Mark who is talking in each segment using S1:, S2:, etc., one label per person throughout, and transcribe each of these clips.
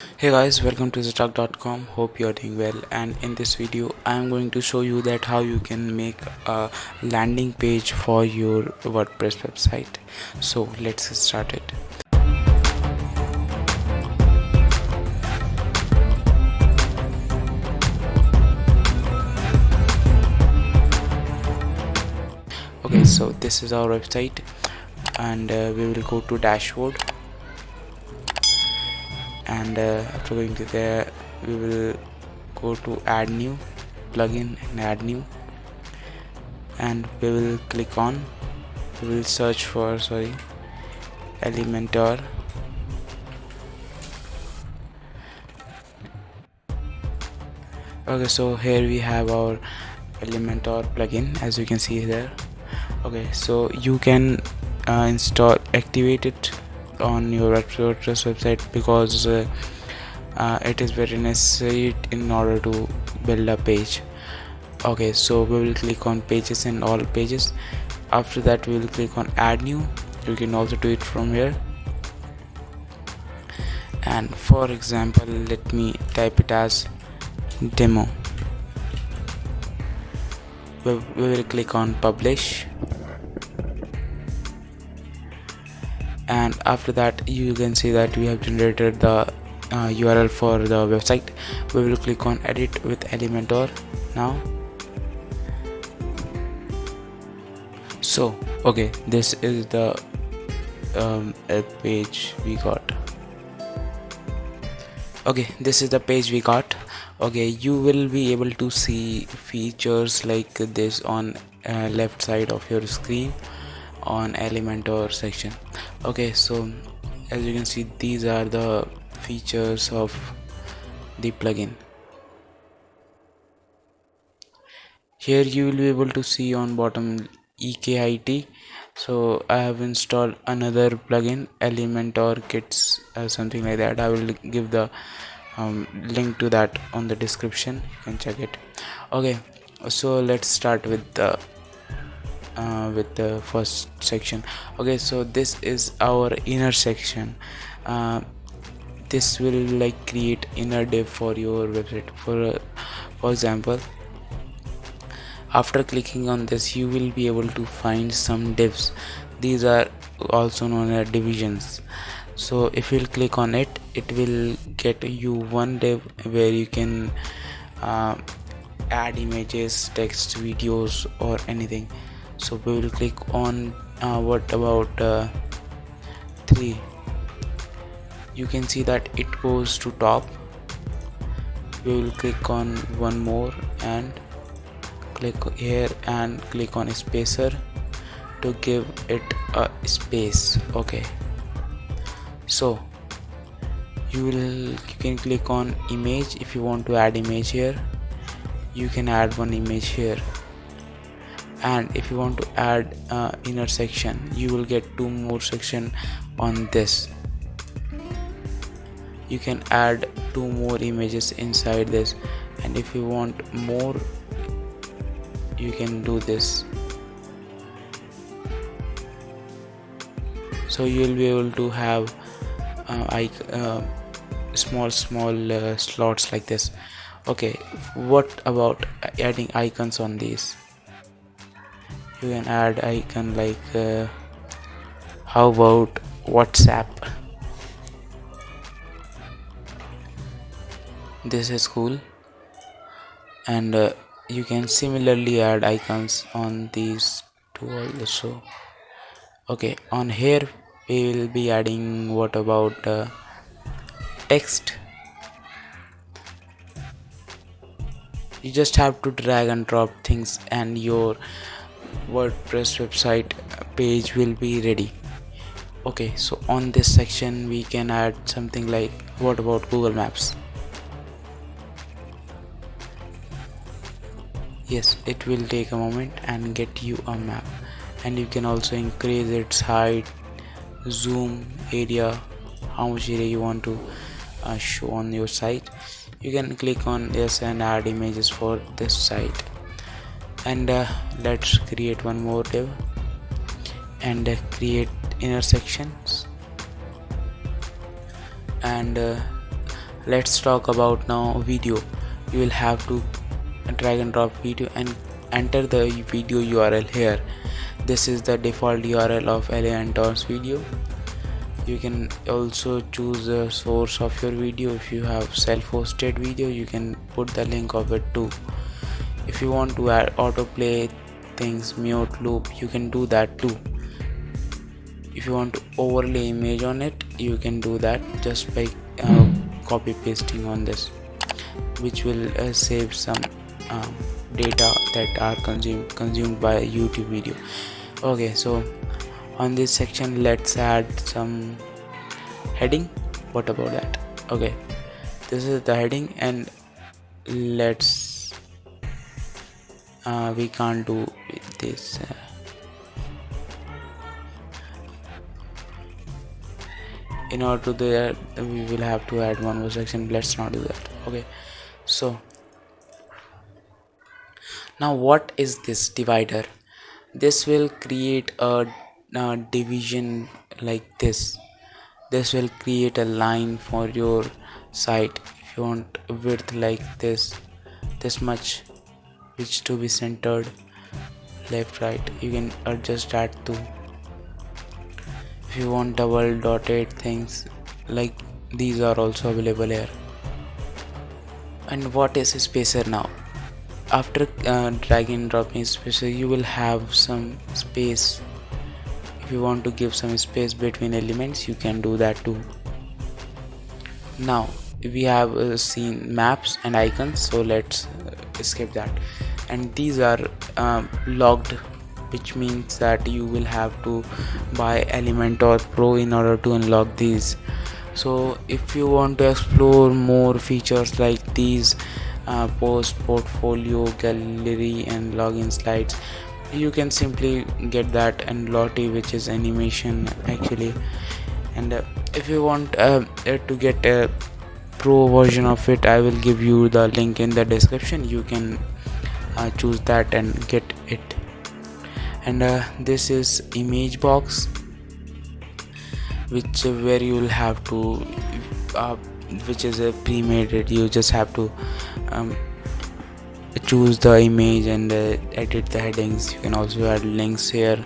S1: Hey guys, welcome to Xetog.com. Hope you are doing well, and in this video I am going to show you that how you can make a landing page for your WordPress website. So let's get started. Okay, so this is our website, and we will go to dashboard, and after going to there we will go to add new plugin and add new, and we will click on, we will search for Elementor. Okay, so here we have our Elementor plugin, as you can see there. Okay, so you can activate it on your WordPress website because it is very necessary in order to build a page. Okay, so we will click on pages and all pages. After that we will click on add new. You can also do it from here, and for example let me type it as demo. We will click on publish, and after that you can see that we have generated the URL for the website. We will click on edit with Elementor now. So okay, this is the page we got. Okay, this is the page we got. Okay, you will be able to see features like this on left side of your screen on Elementor section. Okay, so as you can see, these are the features of the plugin. Here you will be able to see on bottom EKIT. So I have installed another plugin, Elementor Kits, something like that. I will give the link to that on the description, you can check it. Okay, so let's start with the first section. Okay, so this is our inner section. This will like create inner div for your website. For example, after clicking on this you will be able to find some divs. These are also known as divisions. So if you'll click on it, it will get you one div where you can add images, text, videos or anything. So we will click on what about 3. You can see that it goes to top. We will click on one more and click here and click on spacer to give it a space. Okay, so you can click on image. If you want to add image here, you can add one image here, and if you want to add inner section, you will get 2 more section on this. You can add 2 more images inside this, and if you want more you can do this. So you will be able to have small slots like this. Okay, what about adding icons on these? You can add icon like how about WhatsApp? This is cool, and you can similarly add icons on these two also. Okay, on here we will be adding what about text. You just have to drag and drop things and your WordPress website page will be ready. Okay, so on this section we can add something like what about Google Maps. Yes, it will take a moment and get you a map, and you can also increase its height, zoom, area, how much area you want to show on your site. You can click on this and add images for this site. And let's create one more div and create inner sections, and Let's talk about now video. You will have to drag and drop video and enter the video URL here. This is the default URL of Elementor's video. You can also choose the source of your video. If you have self-hosted video, you can put the link of it too. If you want to add autoplay things, mute loop, you can do that too. If you want to overlay image on it, you can do that just by copy pasting on this, which will save some data that are consumed by YouTube video. Okay, so on this section let's add some heading. What about that? Okay, this is the heading, and let's we can't do this. In order to do that, we will have to add one more section. Let's not do that. Okay, so now what is this divider? This will create a division like this. This will create a line for your site. If you want width like this much, which to be centered left right, you can adjust that too. If you want double dotted things like these are also available here. And what is a spacer now? After drag and dropping spacer, you will have some space. If you want to give some space between elements, you can do that too. Now we have seen maps and icons, so let's skip that. And these are logged, which means that you will have to buy Elementor Pro in order to unlock these. So if you want to explore more features like these, post, portfolio, gallery and login slides, you can simply get that, and Lottie, which is animation actually. And if you want to get a pro version of it, I will give you the link in the description. You can choose that and get it. And this is image box, which where you will have to which is a pre-made. You just have to choose the image and edit the headings. You can also add links here,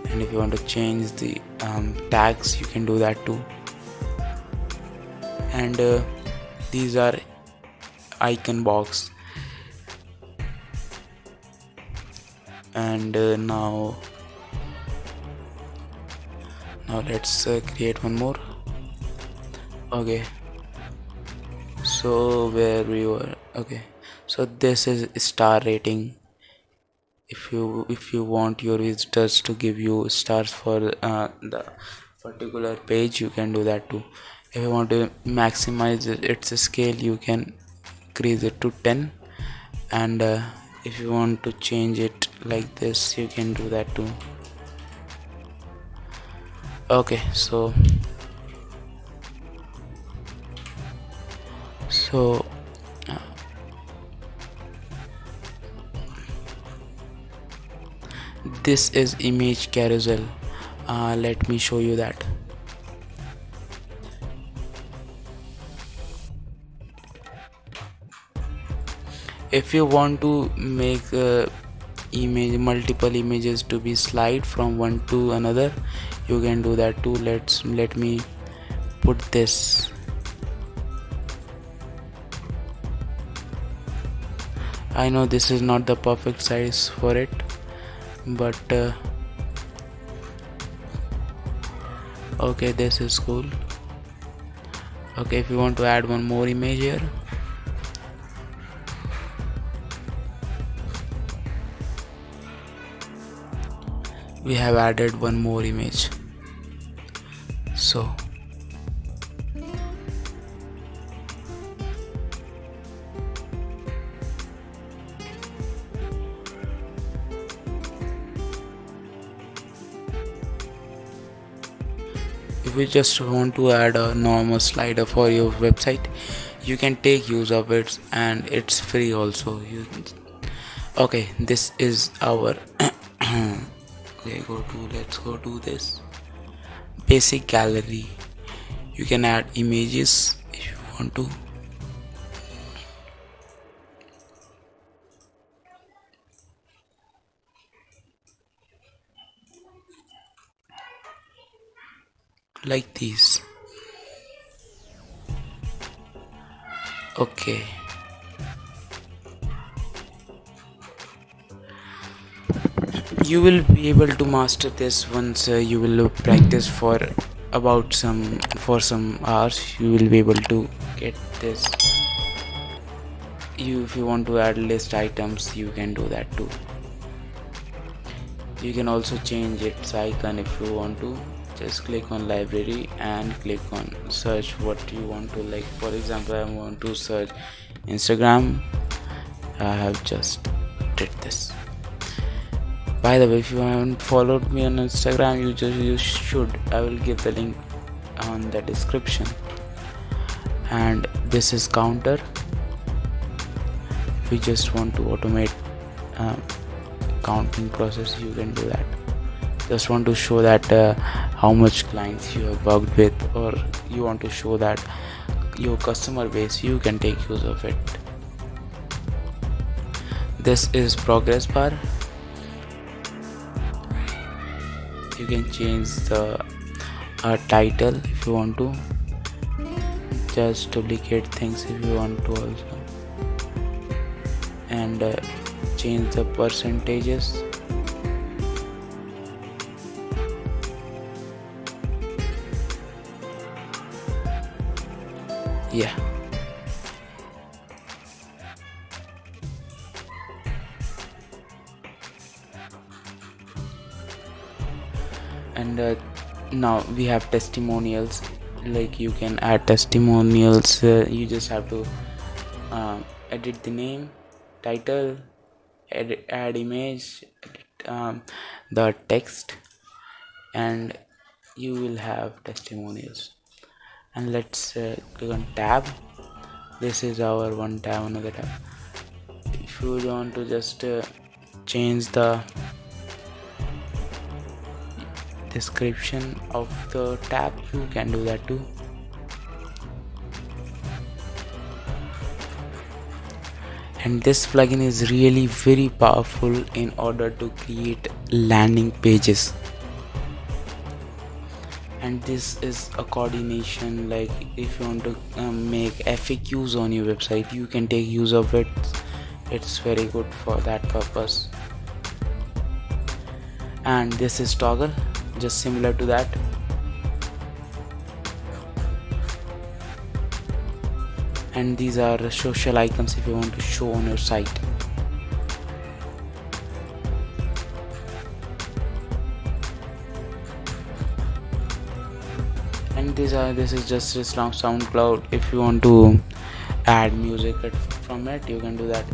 S1: and if you want to change the tags, you can do that too. And these are icon box. And now let's create one more. Okay, so where we were. Okay, so this is star rating. If you want your visitors to give you stars for the particular page, you can do that too. If you want to maximize its scale, you can increase it to 10. And if you want to change it like this, you can do that too. Okay, so this is image carousel. Let me show you that. If you want to make multiple images to be slide from one to another, you can do that too. Let me put this. I know this is not the perfect size for it, but okay, this is cool. Okay, if you want to add one more image here, we have added one more image. So if you just want to add a normal slider for your website, you can take use of it, and it's free also. Okay, this is our okay, let's go to this basic gallery. You can add images if you want to. like these. Okay, you will be able to master this once you will practice for some hours. You will be able to get this. If you want to add list items, you can do that too. You can also change its icon if you want to. Just click on library and click on search what you want to, like for example I want to search Instagram. I have just did this. By the way, if you haven't followed me on Instagram, you should. I will give the link on the description. And this is counter. If you just want to automate counting process, you can do that. Just want to show that how much clients you have worked with, or you want to show that your customer base, you can take use of it. This is progress bar. You can change the title if you want to. Just duplicate things if you want to also, and change the percentages. Yeah, and now we have testimonials. Like you can add testimonials. You just have to edit the name, title, add image, the text, and you will have testimonials. And let's click on tab. This is our one tab, another tab. If you want to just change the description of the tab, you can do that too. And this plugin is really very powerful in order to create landing pages. And this is a coordination, like if you want to make FAQs on your website, you can take use of it. It's very good for that purpose. And this is toggle, just similar to that. And these are social icons if you want to show on your site. And this is just SoundCloud. If you want to add music from it, you can do that.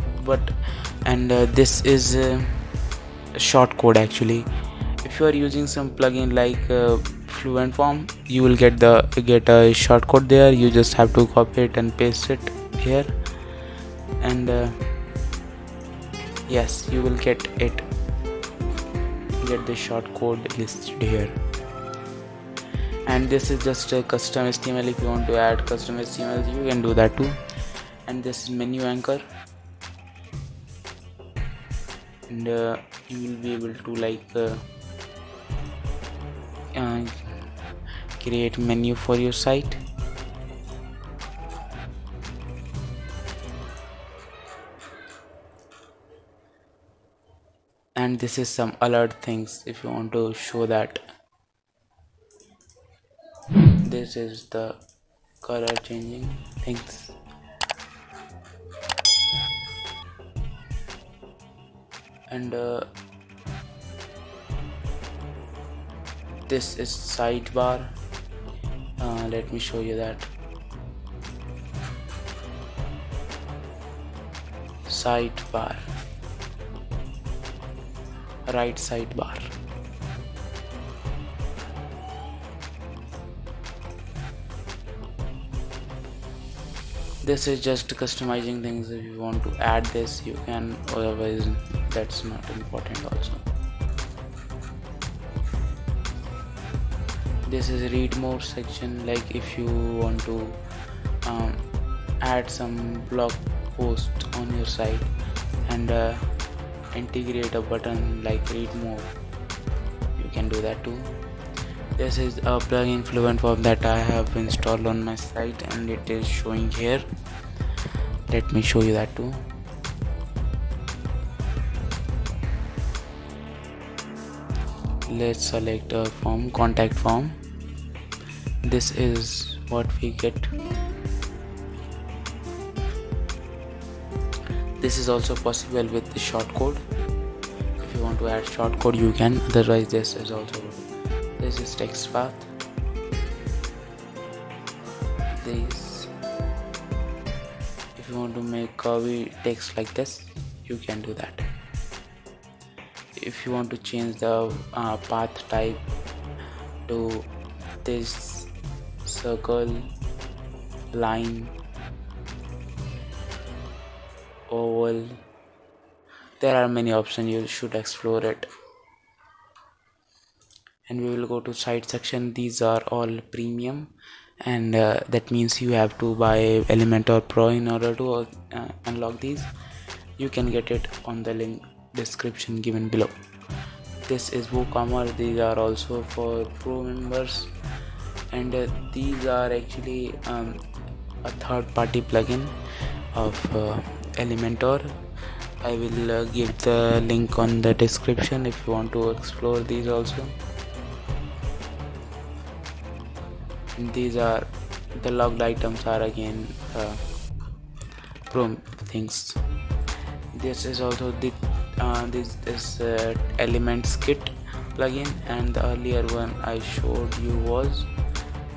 S1: This is short code actually. If you are using some plugin like Fluent Form, you will get a short code there. You just have to copy it and paste it here, and yes, you will get the short code listed here. And this is just a custom HTML. If you want to add custom HTML, you can do that too. And this is menu anchor, and you will be able to like create menu for your site. And this is some alert things if you want to show that. This is the color changing things. And this is sidebar. Let me show you that. Sidebar, right sidebar. This is just customizing things. If you want to add this, you can, otherwise that's not important also. This is read more section, like if you want to add some blog post on your site and integrate a button like read more, you can do that too. This is a plugin fluent form that I have installed on my site, and it is showing here. Let me show you that too. Let's select a form, contact form. This is what we get. This is also possible with the shortcode. If you want to add shortcode, you can. Otherwise, this is also good. This is text path. This, if you want to make curvy text like this, you can do that. If you want to change the path type to this circle, line, oval, there are many options. You should explore it. And we will go to site section. These are all premium, and that means you have to buy Elementor Pro in order to unlock these. You can get it on the link description given below. This is WooCommerce. These are also for pro members, and these are actually a third-party plugin of Elementor. I will give the link on the description if you want to explore these also. And these are the logged items are again pro things. This is also the this is Elements Kit plugin, and the earlier one I showed you was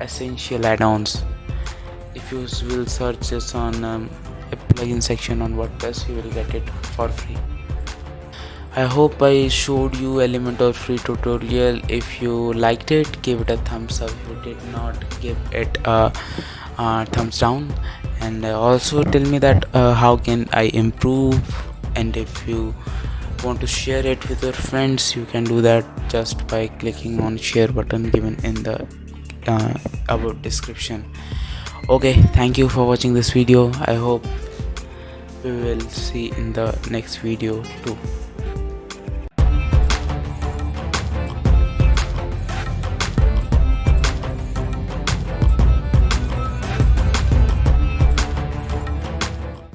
S1: Essential Add-ons. If you will search this on a plugin section on WordPress, you will get it for free. I hope I showed you Elementor free tutorial. If you liked it, give it a thumbs up. If you did not, give it a thumbs down. And also tell me that how can I improve, and if you want to share it with your friends, you can do that just by clicking on share button given in the about description. Okay, thank you for watching this video. I hope we will see in the next video too.